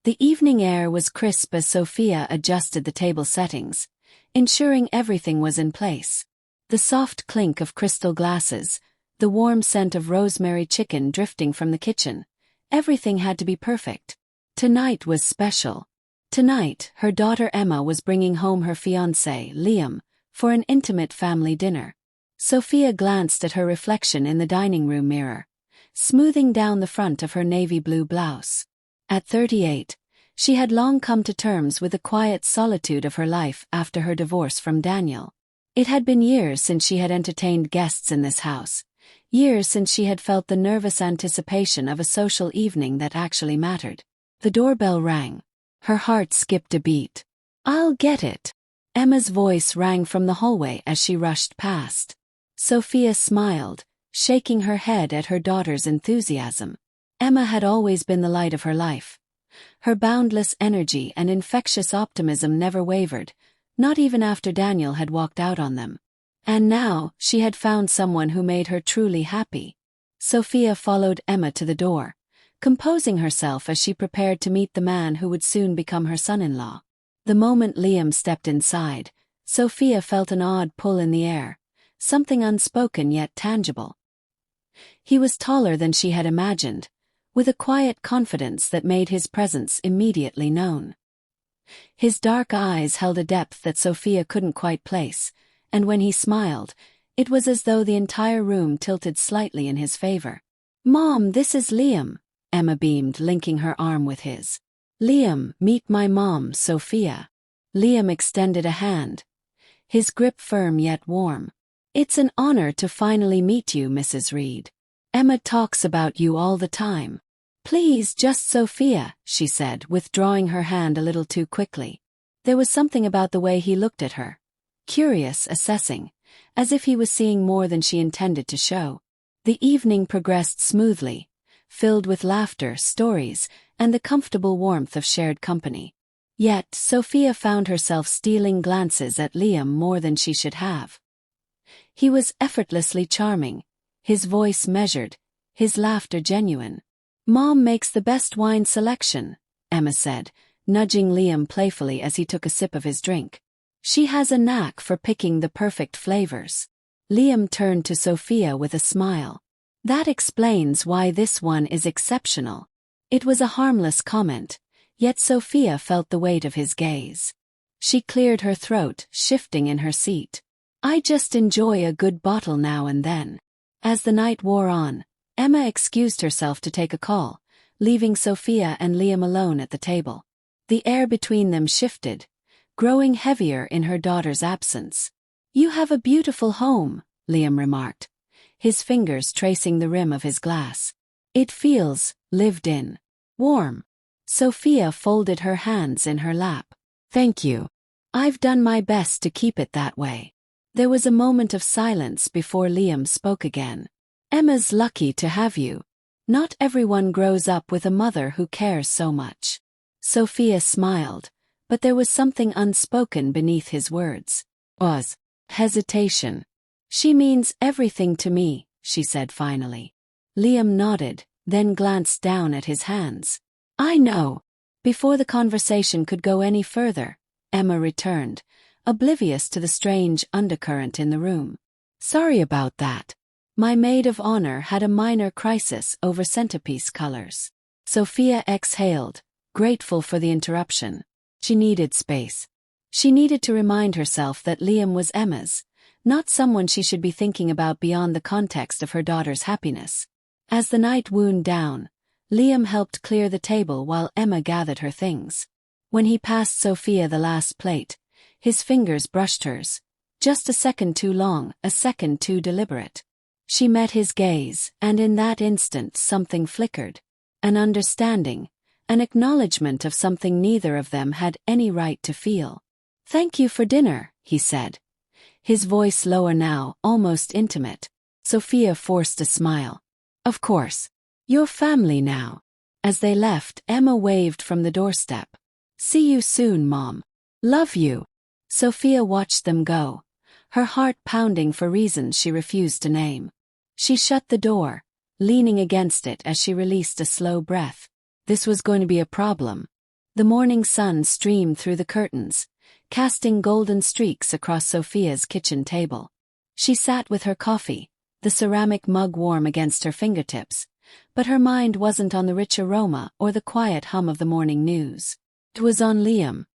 The evening air was crisp as Sophia adjusted the table settings, ensuring everything was in place. The soft clink of crystal glasses, the warm scent of rosemary chicken drifting from the kitchen. Everything had to be perfect. Tonight was special. Tonight, her daughter Emma was bringing home her fiancé, Liam, for an intimate family dinner. Sophia glanced at her reflection in the dining room mirror, smoothing down the front of her navy blue blouse. At 38, she had long come to terms with the quiet solitude of her life after her divorce from Daniel. It had been years since she had entertained guests in this house, years since she had felt the nervous anticipation of a social evening that actually mattered. The doorbell rang. Her heart skipped a beat. "I'll get it." Emma's voice rang from the hallway as she rushed past. Sophia smiled, shaking her head at her daughter's enthusiasm. Emma had always been the light of her life. Her boundless energy and infectious optimism never wavered, not even after Daniel had walked out on them. And now, she had found someone who made her truly happy. Sophia followed Emma to the door, composing herself as she prepared to meet the man who would soon become her son-in-law. The moment Liam stepped inside, Sophia felt an odd pull in the air, something unspoken yet tangible. He was taller than she had imagined, with a quiet confidence that made his presence immediately known. His dark eyes held a depth that Sophia couldn't quite place, and when he smiled, it was as though the entire room tilted slightly in his favor. "Mom, this is Liam," Emma beamed, linking her arm with his. "Liam, meet my mom, Sophia." Liam extended a hand, his grip firm yet warm. "It's an honor to finally meet you, Mrs. Reed. Emma talks about you all the time." "Please, just Sophia," she said, withdrawing her hand a little too quickly. There was something about the way he looked at her. Curious, assessing, as if he was seeing more than she intended to show. The evening progressed smoothly, filled with laughter, stories, and the comfortable warmth of shared company. Yet, Sophia found herself stealing glances at Liam more than she should have. He was effortlessly charming, his voice measured, his laughter genuine. "Mom makes the best wine selection," Emma said, nudging Liam playfully as he took a sip of his drink. "She has a knack for picking the perfect flavors." Liam turned to Sophia with a smile. "That explains why this one is exceptional." It was a harmless comment, yet Sophia felt the weight of his gaze. She cleared her throat, shifting in her seat. "I just enjoy a good bottle now and then." As the night wore on, Emma excused herself to take a call, leaving Sophia and Liam alone at the table. The air between them shifted, growing heavier in her daughter's absence. "You have a beautiful home," Liam remarked, his fingers tracing the rim of his glass. "It feels lived in. Warm." Sophia folded her hands in her lap. "Thank you. I've done my best to keep it that way." There was a moment of silence before Liam spoke again. "Emma's lucky to have you. Not everyone grows up with a mother who cares so much." Sophia smiled, but there was something unspoken beneath his words. Hesitation. "She means everything to me," she said finally. Liam nodded, then glanced down at his hands. "I know." Before the conversation could go any further, Emma returned, oblivious to the strange undercurrent in the room. "Sorry about that. My maid of honor had a minor crisis over centerpiece colors." Sophia exhaled, grateful for the interruption. She needed space. She needed to remind herself that Liam was Emma's, not someone she should be thinking about beyond the context of her daughter's happiness. As the night wound down, Liam helped clear the table while Emma gathered her things. When he passed Sophia the last plate, his fingers brushed hers, just a second too long, a second too deliberate. She met his gaze, and in that instant something flickered. An understanding, an acknowledgement of something neither of them had any right to feel. "Thank you for dinner," he said, his voice lower now, almost intimate. Sophia forced a smile. "Of course. You're family now." As they left, Emma waved from the doorstep. "See you soon, Mom. Love you." Sophia watched them go, her heart pounding for reasons she refused to name. She shut the door, leaning against it as she released a slow breath. This was going to be a problem. The morning sun streamed through the curtains, casting golden streaks across Sophia's kitchen table. She sat with her coffee, the ceramic mug warm against her fingertips, but her mind wasn't on the rich aroma or the quiet hum of the morning news. It was on Liam.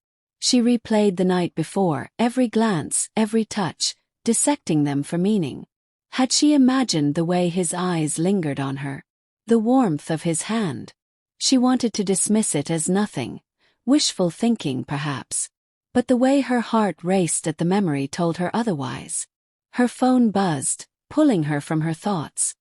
She replayed the night before, every glance, every touch, dissecting them for meaning. Had she imagined the way his eyes lingered on her? The warmth of his hand? She wanted to dismiss it as nothing, wishful thinking perhaps. But the way her heart raced at the memory told her otherwise. Her phone buzzed, pulling her from her thoughts.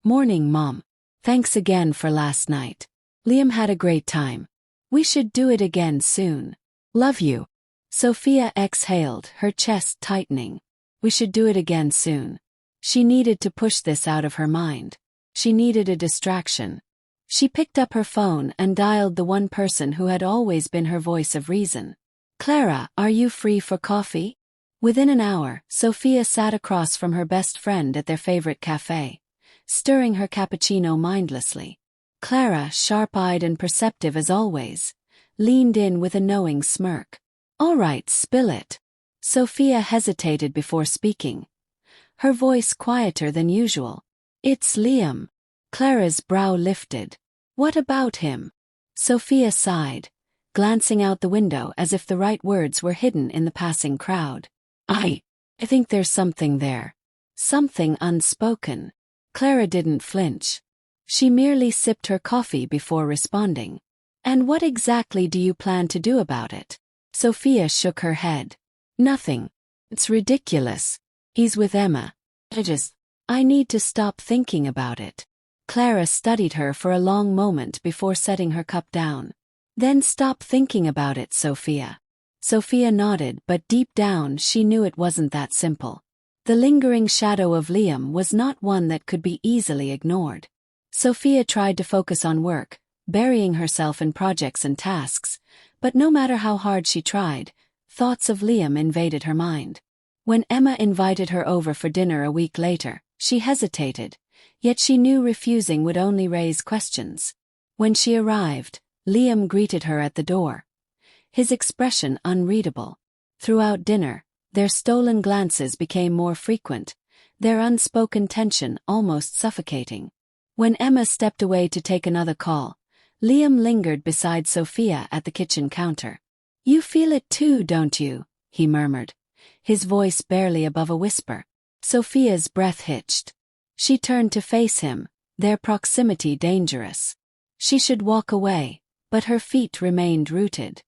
Morning, Mom. Thanks again for last night. Liam had a great time. We should do it again soon. Love you. Sophia exhaled, her chest tightening. We should do it again soon. She needed to push this out of her mind. She needed a distraction. She picked up her phone and dialed the one person who had always been her voice of reason. Clara, are you free for coffee? Within an hour, Sophia sat across from her best friend at their favorite cafe, stirring her cappuccino mindlessly. Clara, sharp-eyed and perceptive as always, leaned in with a knowing smirk. All right, spill it. Sophia hesitated before speaking, her voice quieter than usual. It's Liam. Clara's brow lifted. What about him? Sophia sighed, glancing out the window as if the right words were hidden in the passing crowd. I think there's something there. Something unspoken. Clara didn't flinch. She merely sipped her coffee before responding. And what exactly do you plan to do about it? Sophia shook her head. Nothing. It's ridiculous. He's with Emma. I need to stop thinking about it. Clara studied her for a long moment before setting her cup down. Then stop thinking about it, Sophia. Sophia nodded, but deep down she knew it wasn't that simple. The lingering shadow of Liam was not one that could be easily ignored. Sophia tried to focus on work, burying herself in projects and tasks, but no matter how hard she tried, thoughts of Liam invaded her mind. When Emma invited her over for dinner a week later, she hesitated, yet she knew refusing would only raise questions. When she arrived, Liam greeted her at the door, his expression unreadable. Throughout dinner, their stolen glances became more frequent, their unspoken tension almost suffocating. When Emma stepped away to take another call, Liam lingered beside Sophia at the kitchen counter. You feel it too, don't you? He murmured, his voice barely above a whisper. Sophia's breath hitched. She turned to face him, their proximity dangerous. She should walk away, but her feet remained rooted.